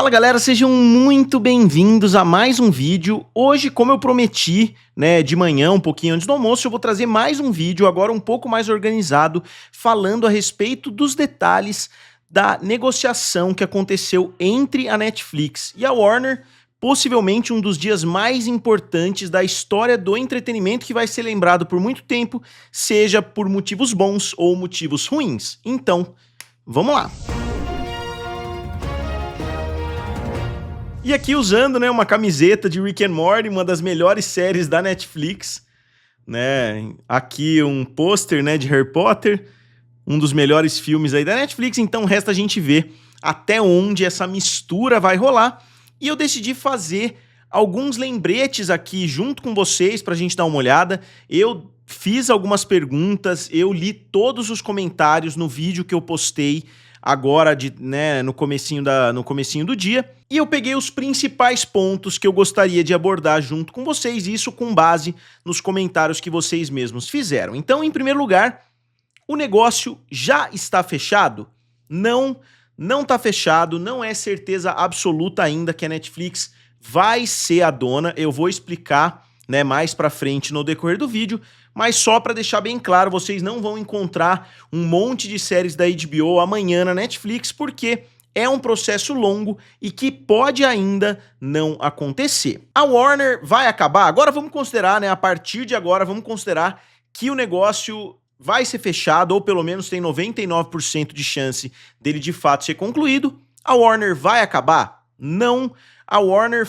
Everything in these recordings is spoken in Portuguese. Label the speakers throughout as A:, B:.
A: Fala galera, sejam muito bem-vindos a mais um vídeo. Hoje, como eu prometi, de manhã, um pouquinho antes do almoço, eu vou trazer mais um vídeo, agora um pouco mais organizado, falando a respeito dos detalhes da negociação que aconteceu entre a Netflix e a Warner, possivelmente um dos dias mais importantes da história do entretenimento, que vai ser lembrado por muito tempo, seja por motivos bons ou motivos ruins. Então, vamos lá! E aqui usando, uma camiseta de Rick and Morty, uma das melhores séries da Netflix, Aqui um pôster, de Harry Potter, um dos melhores filmes aí da Netflix, então resta a gente ver até onde essa mistura vai rolar. E eu decidi fazer alguns lembretes aqui junto com vocês pra gente dar uma olhada. Eu fiz algumas perguntas, eu li todos os comentários no vídeo que eu postei agora no comecinho do dia, e eu peguei os principais pontos que eu gostaria de abordar junto com vocês, isso com base nos comentários que vocês mesmos fizeram. Então, em primeiro lugar, o negócio já está fechado? Não está fechado, não é certeza absoluta ainda que a Netflix vai ser a dona. Eu vou explicar mais pra frente no decorrer do vídeo, mas só para deixar bem claro, vocês não vão encontrar um monte de séries da HBO amanhã na Netflix, porque é um processo longo e que pode ainda não acontecer. A Warner vai acabar? Agora vamos considerar, a partir de agora, vamos considerar que o negócio vai ser fechado, ou pelo menos tem 99% de chance dele de fato ser concluído. A Warner vai acabar? Não. A Warner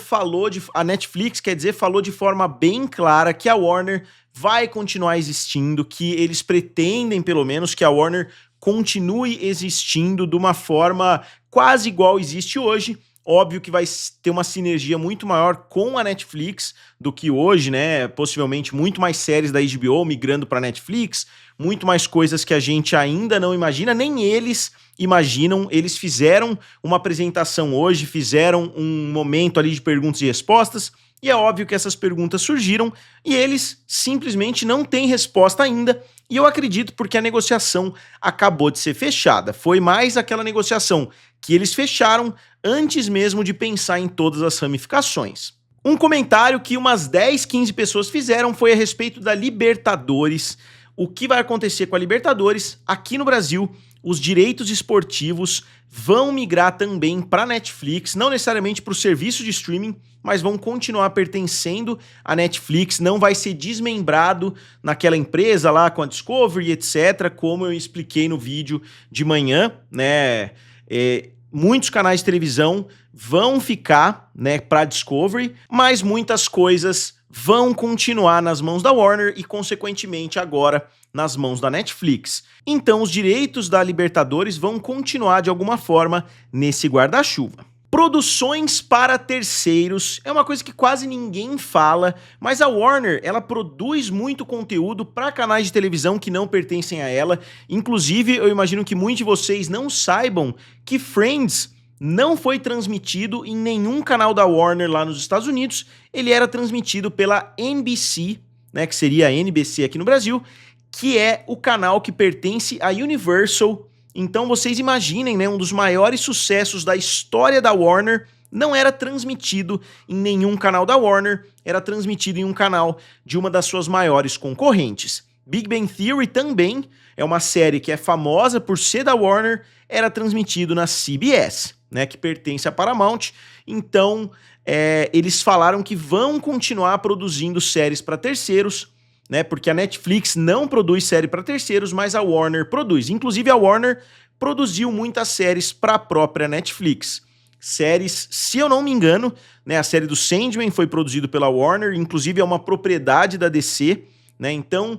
A: a Netflix, falou de forma bem clara que a Warner vai continuar existindo, que eles pretendem, pelo menos, que a Warner continue existindo de uma forma quase igual existe hoje. Óbvio que vai ter uma sinergia muito maior com a Netflix do que hoje, possivelmente muito mais séries da HBO migrando para a Netflix, muito mais coisas que a gente ainda não imagina, nem eles imaginam. Eles fizeram uma apresentação hoje, fizeram um momento ali de perguntas e respostas, e é óbvio que essas perguntas surgiram e eles simplesmente não têm resposta ainda, e eu acredito porque a negociação acabou de ser fechada. Foi mais aquela negociação que eles fecharam antes mesmo de pensar em todas as ramificações. Um comentário que umas 10, 15 pessoas fizeram foi a respeito da Libertadores. O que vai acontecer com a Libertadores? Aqui no Brasil, os direitos esportivos vão migrar também para a Netflix, não necessariamente para o serviço de streaming, mas vão continuar pertencendo à Netflix, não vai ser desmembrado naquela empresa lá com a Discovery, etc., como eu expliquei no vídeo de manhã, muitos canais de televisão vão ficar, para Discovery, mas muitas coisas vão continuar nas mãos da Warner e, consequentemente, agora nas mãos da Netflix. Então, os direitos da Libertadores vão continuar, de alguma forma, nesse guarda-chuva. Produções para terceiros é uma coisa que quase ninguém fala, mas a Warner, ela produz muito conteúdo para canais de televisão que não pertencem a ela. Inclusive, eu imagino que muitos de vocês não saibam que Friends não foi transmitido em nenhum canal da Warner lá nos Estados Unidos. Ele era transmitido pela NBC, que seria a NBC aqui no Brasil, que é o canal que pertence à Universal. Então vocês imaginem, um dos maiores sucessos da história da Warner não era transmitido em nenhum canal da Warner, era transmitido em um canal de uma das suas maiores concorrentes. Big Bang Theory também é uma série que é famosa por ser da Warner, era transmitido na CBS, que pertence à Paramount. Então eles falaram que vão continuar produzindo séries para terceiros, porque a Netflix não produz série para terceiros, mas a Warner produz. Inclusive a Warner produziu muitas séries para a própria Netflix. Séries, se eu não me engano, a série do Sandman foi produzida pela Warner, inclusive é uma propriedade da DC, então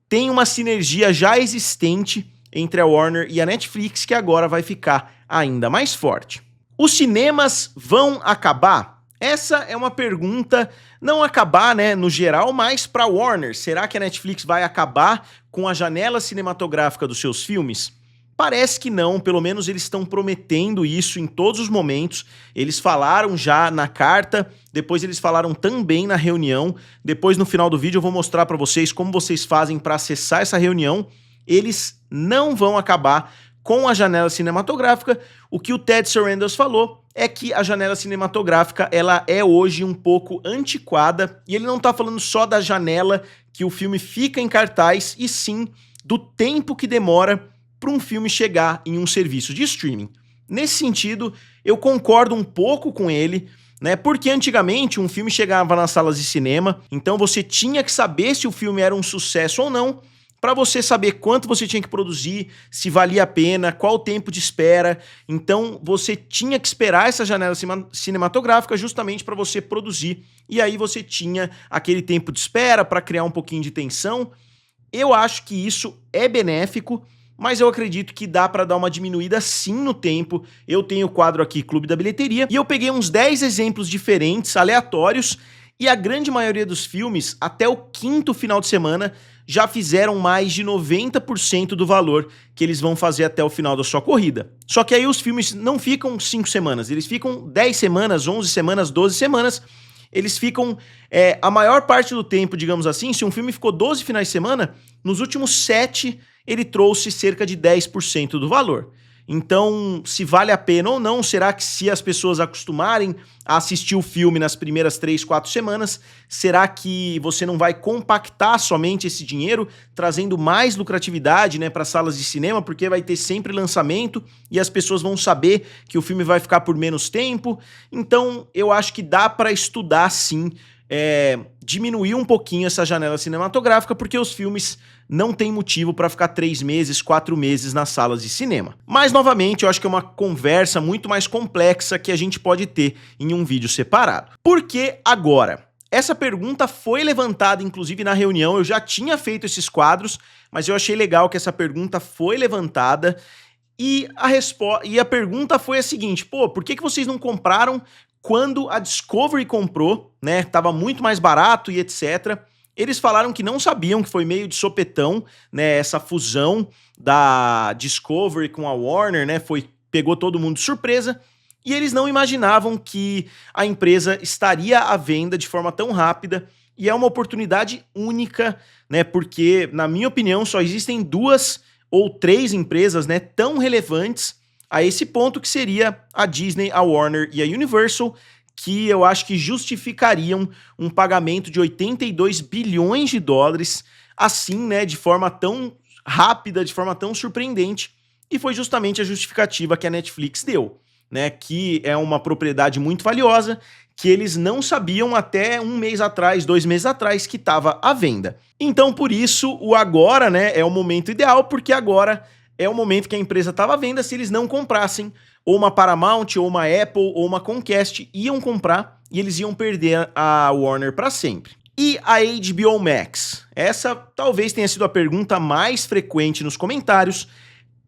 A: tem uma sinergia já existente entre a Warner e a Netflix que agora vai ficar ainda mais forte. Os cinemas vão acabar? Essa é uma pergunta, não acabar, no geral, mas para a Warner. Será que a Netflix vai acabar com a janela cinematográfica dos seus filmes? Parece que não, pelo menos eles estão prometendo isso em todos os momentos. Eles falaram já na carta, depois eles falaram também na reunião. Depois, no final do vídeo, eu vou mostrar para vocês como vocês fazem para acessar essa reunião. Eles não vão acabar com a janela cinematográfica, o que o Ted Sarandos falou é que a janela cinematográfica ela é hoje um pouco antiquada, e ele não tá falando só da janela que o filme fica em cartaz, e sim do tempo que demora para um filme chegar em um serviço de streaming. Nesse sentido, eu concordo um pouco com ele, né? Porque antigamente um filme chegava nas salas de cinema, então você tinha que saber se o filme era um sucesso ou não, para você saber quanto você tinha que produzir, se valia a pena, qual o tempo de espera. Então você tinha que esperar essa janela cinematográfica justamente para você produzir, e aí você tinha aquele tempo de espera para criar um pouquinho de tensão. Eu acho que isso é benéfico, mas eu acredito que dá para dar uma diminuída sim no tempo. Eu tenho o quadro aqui Clube da Bilheteria, e eu peguei uns 10 exemplos diferentes, aleatórios, e a grande maioria dos filmes, até o quinto final de semana, já fizeram mais de 90% do valor que eles vão fazer até o final da sua corrida. Só que aí os filmes não ficam 5 semanas, eles ficam 10 semanas, 11 semanas, 12 semanas. Eles ficam a maior parte do tempo, digamos assim. Se um filme ficou 12 finais de semana, nos últimos 7 ele trouxe cerca de 10% do valor. Então, se vale a pena ou não, será que se as pessoas acostumarem a assistir o filme nas primeiras 3, 4 semanas, será que você não vai compactar somente esse dinheiro, trazendo mais lucratividade, né, para salas de cinema, porque vai ter sempre lançamento e as pessoas vão saber que o filme vai ficar por menos tempo? Então, eu acho que dá para estudar sim, diminuir um pouquinho essa janela cinematográfica, porque os filmes não tem motivo para ficar 3 meses, 4 meses nas salas de cinema. Mas, novamente, eu acho que é uma conversa muito mais complexa que a gente pode ter em um vídeo separado. Por que agora? Essa pergunta foi levantada, inclusive, na reunião. Eu já tinha feito esses quadros, mas eu achei legal que essa pergunta foi levantada. E a pergunta foi a seguinte: pô, por que vocês não compraram quando a Discovery comprou, né? Tava muito mais barato e etc. Eles falaram que não sabiam, que foi meio de sopetão, né? Essa fusão da Discovery com a Warner, né? Pegou todo mundo de surpresa. E eles não imaginavam que a empresa estaria à venda de forma tão rápida. E é uma oportunidade única, né? Porque, na minha opinião, só existem 2 ou 3 empresas, né, tão relevantes a esse ponto, que seria a Disney, a Warner e a Universal, que eu acho que justificariam um pagamento de 82 bilhões de dólares, assim, né, de forma tão rápida, de forma tão surpreendente. E foi justamente a justificativa que a Netflix deu, né, que é uma propriedade muito valiosa, que eles não sabiam até 1 mês atrás, 2 meses atrás, que estava à venda. Então, por isso, o agora, né, é o momento ideal, porque agora é o momento que a empresa estava à venda. Se eles não comprassem, ou uma Paramount, ou uma Apple, ou uma Comcast iam comprar, e eles iam perder a Warner para sempre. E a HBO Max? Essa talvez tenha sido a pergunta mais frequente nos comentários,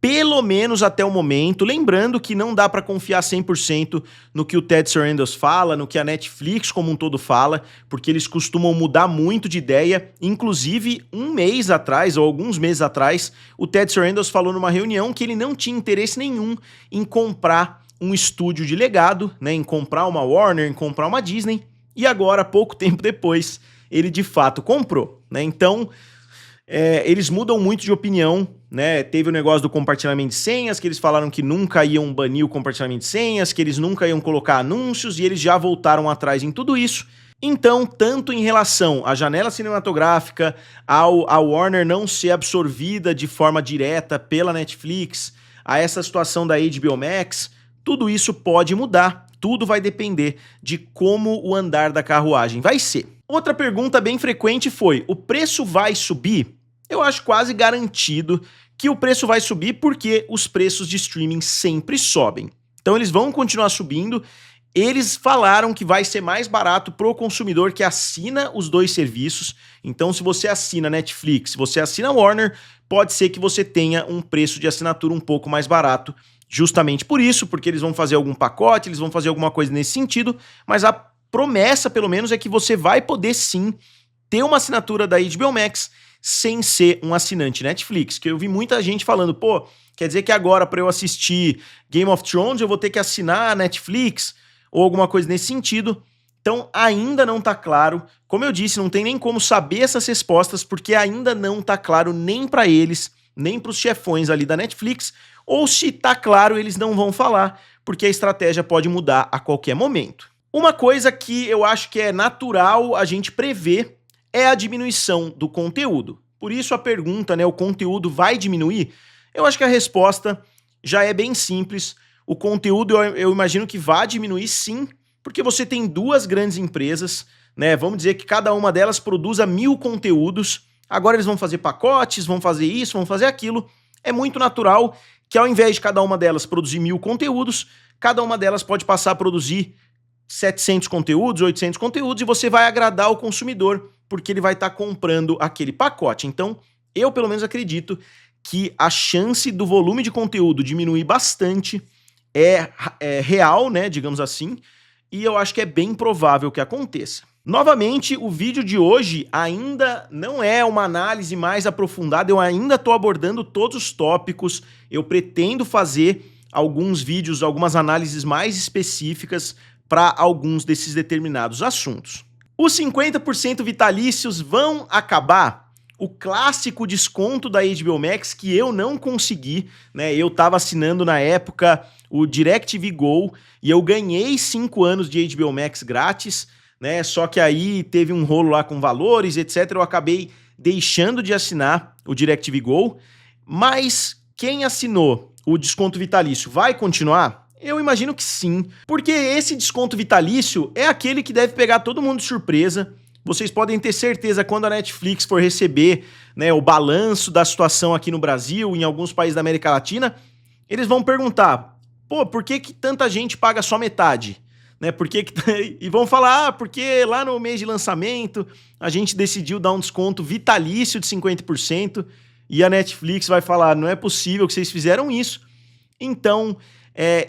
A: pelo menos até o momento. Lembrando que não dá para confiar 100% no que o Ted Sarandos fala, no que a Netflix como um todo fala, porque eles costumam mudar muito de ideia. Inclusive, 1 mês atrás, ou alguns meses atrás, o Ted Sarandos falou numa reunião que ele não tinha interesse nenhum em comprar um estúdio de legado, né, em comprar uma Warner, em comprar uma Disney, e agora, pouco tempo depois, ele de fato comprou, né? Então, eles mudam muito de opinião, né? Teve o negócio do compartilhamento de senhas, que eles falaram que nunca iam banir o compartilhamento de senhas, que eles nunca iam colocar anúncios, e eles já voltaram atrás em tudo isso. Então, tanto em relação à janela cinematográfica, a Warner não ser absorvida de forma direta pela Netflix, a essa situação da HBO Max, tudo isso pode mudar. Tudo vai depender de como o andar da carruagem vai ser. Outra pergunta bem frequente foi: o preço vai subir? Eu acho quase garantido que o preço vai subir, porque os preços de streaming sempre sobem. Então eles vão continuar subindo. Eles falaram que vai ser mais barato pro consumidor que assina os 2 serviços. Então, se você assina Netflix, se você assina Warner, pode ser que você tenha um preço de assinatura um pouco mais barato, justamente por isso, porque eles vão fazer algum pacote, eles vão fazer alguma coisa nesse sentido, mas a promessa, pelo menos, é que você vai poder sim ter uma assinatura da HBO Max sem ser um assinante Netflix, que eu vi muita gente falando: pô, quer dizer que agora para eu assistir Game of Thrones eu vou ter que assinar a Netflix, ou alguma coisa nesse sentido. Então ainda não tá claro. Como eu disse, não tem nem como saber essas respostas, porque ainda não tá claro nem para eles, nem para os chefões ali da Netflix, ou se tá claro, eles não vão falar, porque a estratégia pode mudar a qualquer momento. Uma coisa que eu acho que é natural a gente prever é a diminuição do conteúdo. Por isso a pergunta, né, o conteúdo vai diminuir? Eu acho que a resposta já é bem simples. O conteúdo eu imagino que vai diminuir sim, porque você tem duas grandes empresas, né? Vamos dizer que cada uma delas produza 1000 conteúdos. Agora eles vão fazer pacotes, vão fazer isso, vão fazer aquilo. É muito natural que ao invés de cada uma delas produzir 1000 conteúdos, cada uma delas pode passar a produzir 700 conteúdos, 800 conteúdos, e você vai agradar o consumidor, porque ele vai estar comprando aquele pacote. Então, eu pelo menos acredito que a chance do volume de conteúdo diminuir bastante é real, né, digamos assim, e eu acho que é bem provável que aconteça. Novamente, o vídeo de hoje ainda não é uma análise mais aprofundada, eu ainda estou abordando todos os tópicos, eu pretendo fazer alguns vídeos, algumas análises mais específicas para alguns desses determinados assuntos. Os 50% vitalícios vão acabar? O clássico desconto da HBO Max que eu não consegui, né? Eu estava assinando na época o DirecTV Go e eu ganhei 5 anos de HBO Max grátis, né? Só que aí teve um rolo lá com valores, etc. Eu acabei deixando de assinar o DirecTV Go, mas quem assinou o desconto vitalício vai continuar? Eu imagino que sim, porque esse desconto vitalício é aquele que deve pegar todo mundo de surpresa. Vocês podem ter certeza, quando a Netflix for receber, né, o balanço da situação aqui no Brasil, em alguns países da América Latina, eles vão perguntar, pô, por que tanta gente paga só metade? Né, e vão falar, porque lá no mês de lançamento a gente decidiu dar um desconto vitalício de 50%, e a Netflix vai falar, não é possível que vocês fizeram isso. Então,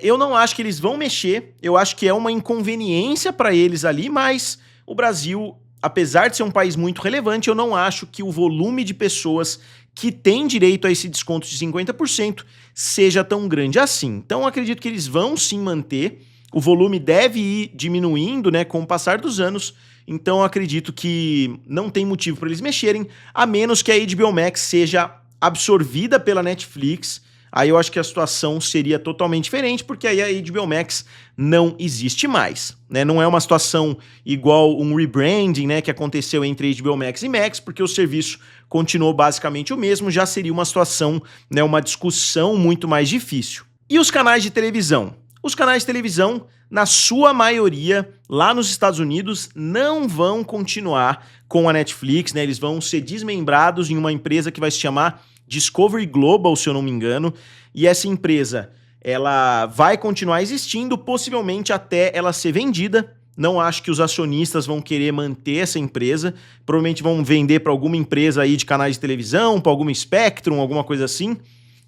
A: eu não acho que eles vão mexer, eu acho que é uma inconveniência para eles ali, mas o Brasil, apesar de ser um país muito relevante, eu não acho que o volume de pessoas que tem direito a esse desconto de 50% seja tão grande assim. Então, eu acredito que eles vão sim manter, o volume deve ir diminuindo, né, com o passar dos anos, então eu acredito que não tem motivo para eles mexerem, a menos que a HBO Max seja absorvida pela Netflix. Aí eu acho que a situação seria totalmente diferente, porque aí a HBO Max não existe mais, né? Não é uma situação igual um rebranding, né, que aconteceu entre HBO Max e Max, porque o serviço continuou basicamente o mesmo, já seria uma situação, né, uma discussão muito mais difícil. E os canais de televisão? Os canais de televisão, na sua maioria, lá nos Estados Unidos, não vão continuar com a Netflix, né? Eles vão ser desmembrados em uma empresa que vai se chamar Discovery Global, se eu não me engano, e essa empresa, ela vai continuar existindo, possivelmente até ela ser vendida. Não acho que os acionistas vão querer manter essa empresa, provavelmente vão vender para alguma empresa aí de canais de televisão, para alguma Spectrum, alguma coisa assim.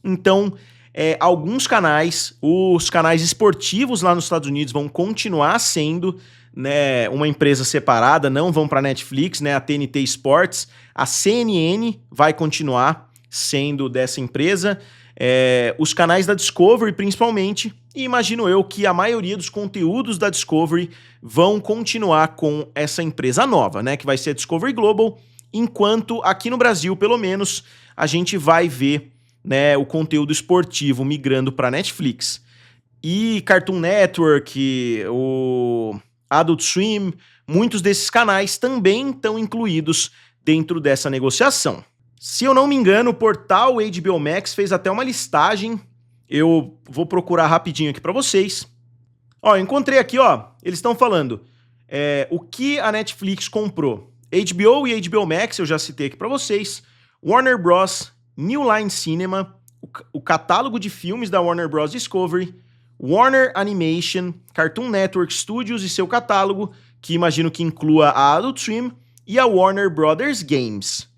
A: Então, alguns canais, os canais esportivos lá nos Estados Unidos vão continuar sendo, né, uma empresa separada, não vão para a Netflix, né, a TNT Sports, a CNN vai continuar sendo dessa empresa, os canais da Discovery principalmente, e imagino eu que a maioria dos conteúdos da Discovery vão continuar com essa empresa nova, né, que vai ser a Discovery Global, enquanto aqui no Brasil, pelo menos, a gente vai ver, né, o conteúdo esportivo migrando para Netflix. E Cartoon Network, o Adult Swim, muitos desses canais também estão incluídos dentro dessa negociação. Se eu não me engano, o portal HBO Max fez até uma listagem. Eu vou procurar rapidinho aqui para vocês. Ó, encontrei aqui, ó. Eles estão falando o que a Netflix comprou. HBO e HBO Max, eu já citei aqui para vocês. Warner Bros, New Line Cinema, o catálogo de filmes da Warner Bros Discovery, Warner Animation, Cartoon Network Studios e seu catálogo, que imagino que inclua a Adult Swim, e a Warner Brothers Games.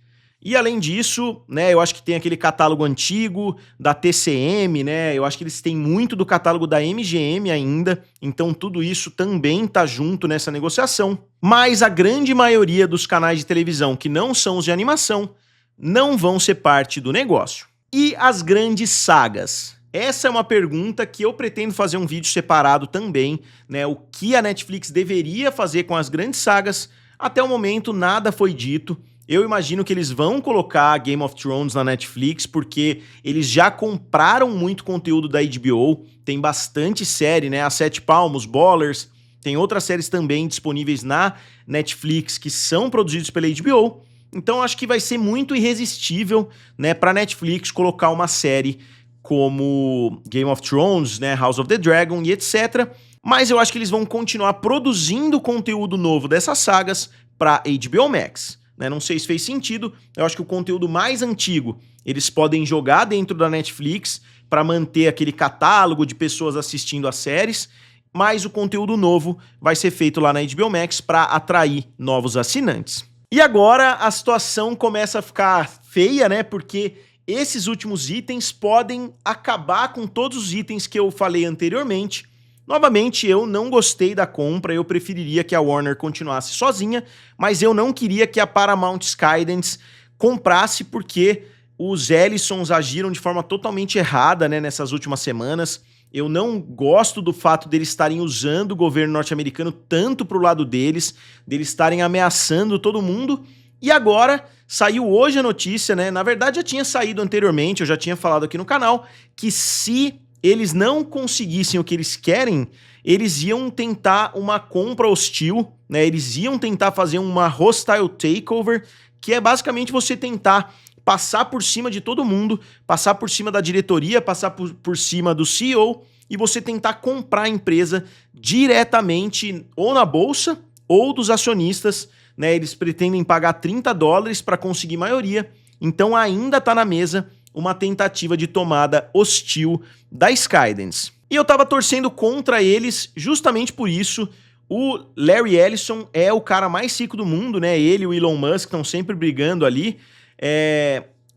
A: E além disso, né, eu acho que tem aquele catálogo antigo da TCM, né, eu acho que eles têm muito do catálogo da MGM ainda, então tudo isso também tá junto nessa negociação. Mas a grande maioria dos canais de televisão que não são os de animação não vão ser parte do negócio. E as grandes sagas? Essa é uma pergunta que eu pretendo fazer um vídeo separado também, né, o que a Netflix deveria fazer com as grandes sagas. Até o momento nada foi dito. Eu imagino que eles vão colocar Game of Thrones na Netflix, porque eles já compraram muito conteúdo da HBO, tem bastante série, né? A Sete Palmos, Ballers, tem outras séries também disponíveis na Netflix que são produzidas pela HBO. Então acho que vai ser muito irresistível, né, pra Netflix colocar uma série como Game of Thrones, né, House of the Dragon e etc. Mas eu acho que eles vão continuar produzindo conteúdo novo dessas sagas pra HBO Max. Né? Não sei se fez sentido, eu acho que o conteúdo mais antigo eles podem jogar dentro da Netflix para manter aquele catálogo de pessoas assistindo as séries, mas o conteúdo novo vai ser feito lá na HBO Max para atrair novos assinantes. E agora a situação começa a ficar feia, né? Porque esses últimos itens podem acabar com todos os itens que eu falei anteriormente. Novamente, eu não gostei da compra, eu preferiria que a Warner continuasse sozinha, mas eu não queria que a Paramount Skydance comprasse porque os Ellisons agiram de forma totalmente errada, né, nessas últimas semanas. Eu não gosto do fato deles estarem usando o governo norte-americano tanto pro lado deles estarem ameaçando todo mundo. E agora, saiu hoje a notícia, né, na verdade já tinha saído anteriormente, eu já tinha falado aqui no canal, que se eles não conseguissem o que eles querem, eles iam tentar uma compra hostil, né? Eles iam tentar fazer uma hostile takeover, que é basicamente você tentar passar por cima de todo mundo, passar por cima da diretoria, passar por cima do CEO e você tentar comprar a empresa diretamente ou na bolsa ou dos acionistas, né? Eles pretendem pagar $30 para conseguir maioria, então ainda tá na mesa uma tentativa de tomada hostil da Skydance. E eu tava torcendo contra eles justamente por isso. O Larry Ellison é o cara mais rico do mundo, né? Ele e o Elon Musk estão sempre brigando ali.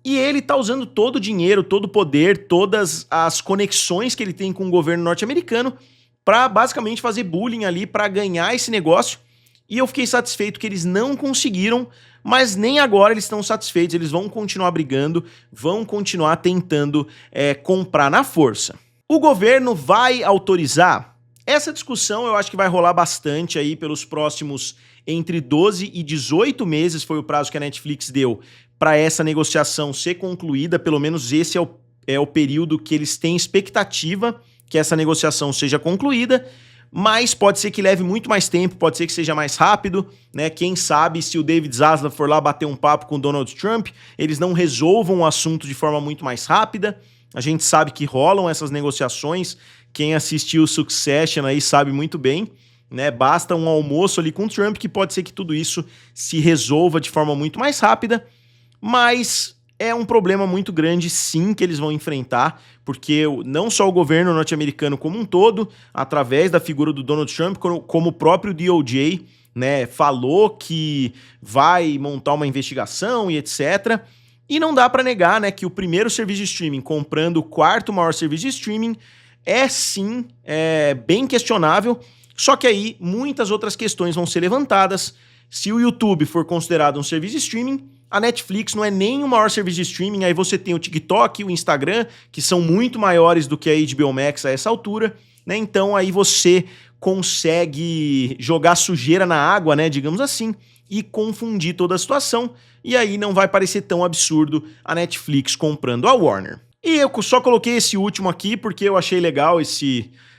A: E ele tá usando todo o dinheiro, todo o poder, todas as conexões que ele tem com o governo norte-americano para basicamente fazer bullying ali, para ganhar esse negócio. E eu fiquei satisfeito que eles não conseguiram, mas nem agora eles estão satisfeitos, eles vão continuar brigando, vão continuar tentando comprar na força. O governo vai autorizar? Essa discussão eu acho que vai rolar bastante aí pelos próximos entre 12 e 18 meses, foi o prazo que a Netflix deu para essa negociação ser concluída, pelo menos esse é o período que eles têm expectativa que essa negociação seja concluída. Mas pode ser que leve muito mais tempo, pode ser que seja mais rápido, né? Quem sabe se o David Zaslav for lá bater um papo com o Donald Trump, eles não resolvam o assunto de forma muito mais rápida. A gente sabe que rolam essas negociações, quem assistiu o Succession aí sabe muito bem, né? Basta um almoço ali com o Trump que pode ser que tudo isso se resolva de forma muito mais rápida, mas é um problema muito grande, sim, que eles vão enfrentar, porque não só o governo norte-americano como um todo, através da figura do Donald Trump, como o próprio DOJ, né, falou que vai montar uma investigação e etc. E não dá para negar, né, que o primeiro serviço de streaming comprando o quarto maior serviço de streaming é, sim, bem questionável, só que aí muitas outras questões vão ser levantadas. Se o YouTube for considerado um serviço de streaming, a Netflix não é nem o maior serviço de streaming, aí você tem o TikTok e o Instagram, que são muito maiores do que a HBO Max a essa altura, né? Então aí você consegue jogar sujeira na água, né, digamos assim, e confundir toda a situação, e aí não vai parecer tão absurdo a Netflix comprando a Warner. E eu só coloquei esse último aqui porque eu achei legal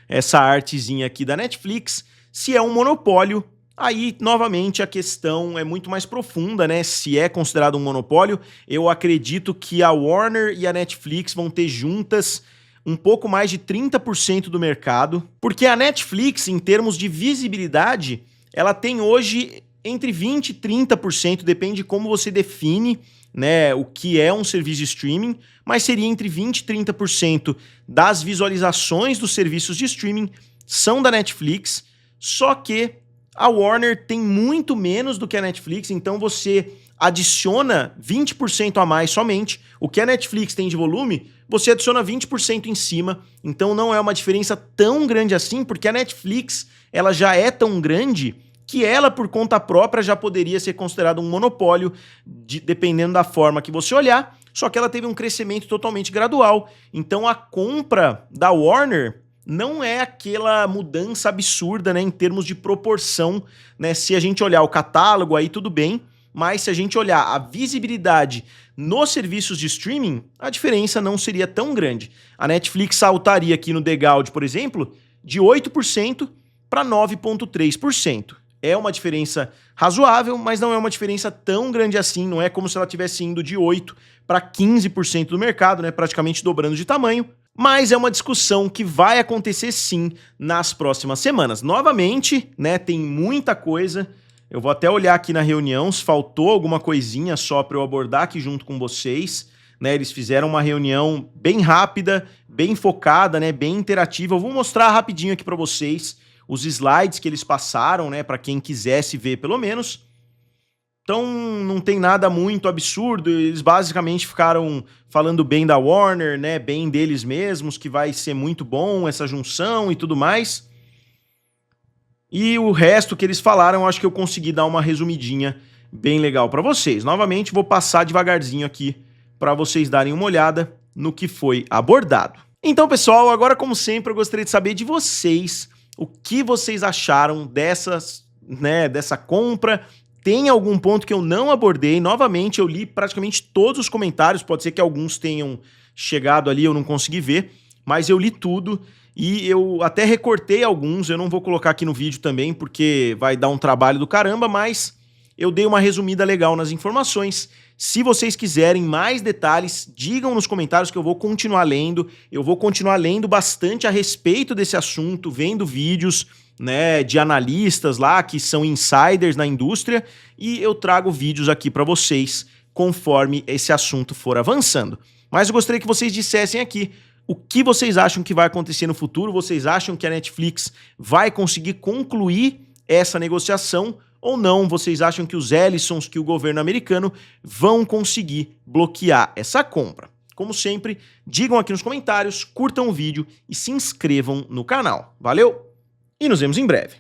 A: essa artezinha aqui da Netflix. Se é um monopólio, aí, novamente, a questão é muito mais profunda, né? Se é considerado um monopólio, eu acredito que a Warner e a Netflix vão ter juntas um pouco mais de 30% do mercado, porque a Netflix, em termos de visibilidade, ela tem hoje entre 20% e 30%, depende de como você define, né, o que é um serviço de streaming, mas seria entre 20% e 30% das visualizações dos serviços de streaming são da Netflix, só que a Warner tem muito menos do que a Netflix, então você adiciona 20% a mais somente. O que a Netflix tem de volume, você adiciona 20% em cima. Então não é uma diferença tão grande assim, porque a Netflix ela já é tão grande que ela, por conta própria, já poderia ser considerada um monopólio, dependendo da forma que você olhar, só que ela teve um crescimento totalmente gradual. Então a compra da Warner não é aquela mudança absurda, né, em termos de proporção, né? Se a gente olhar o catálogo, aí tudo bem, mas se a gente olhar a visibilidade nos serviços de streaming, a diferença não seria tão grande. A Netflix saltaria aqui no The Gauge, por exemplo, de 8% para 9,3%. É uma diferença razoável, mas não é uma diferença tão grande assim, não é como se ela estivesse indo de 8% para 15% do mercado, né, praticamente dobrando de tamanho, mas é uma discussão que vai acontecer sim nas próximas semanas. Novamente, né, tem muita coisa, eu vou até olhar aqui na reunião se faltou alguma coisinha só para eu abordar aqui junto com vocês, né, eles fizeram uma reunião bem rápida, bem focada, né, bem interativa, eu vou mostrar rapidinho aqui para vocês os slides que eles passaram, né, para quem quisesse ver pelo menos. Então não tem nada muito absurdo, eles basicamente ficaram falando bem da Warner, né, bem deles mesmos, que vai ser muito bom essa junção e tudo mais. E o resto que eles falaram, eu acho que eu consegui dar uma resumidinha bem legal para vocês. Novamente, vou passar devagarzinho aqui para vocês darem uma olhada no que foi abordado. Então, pessoal, agora como sempre, eu gostaria de saber de vocês o que vocês acharam dessa compra. Tem algum ponto que eu não abordei? Novamente, eu li praticamente todos os comentários, pode ser que alguns tenham chegado ali, eu não consegui ver, mas eu li tudo e eu até recortei alguns, eu não vou colocar aqui no vídeo também, porque vai dar um trabalho do caramba, mas eu dei uma resumida legal nas informações. Se vocês quiserem mais detalhes, digam nos comentários que eu vou continuar lendo. Eu vou continuar lendo bastante a respeito desse assunto, vendo vídeos, né, de analistas lá que são insiders na indústria e eu trago vídeos aqui para vocês conforme esse assunto for avançando. Mas eu gostaria que vocês dissessem aqui o que vocês acham que vai acontecer no futuro. Vocês acham que a Netflix vai conseguir concluir essa negociação ou não? Vocês acham que os Ellisons, que o governo americano vão conseguir bloquear essa compra? Como sempre, digam aqui nos comentários, curtam o vídeo e se inscrevam no canal. Valeu! E nos vemos em breve.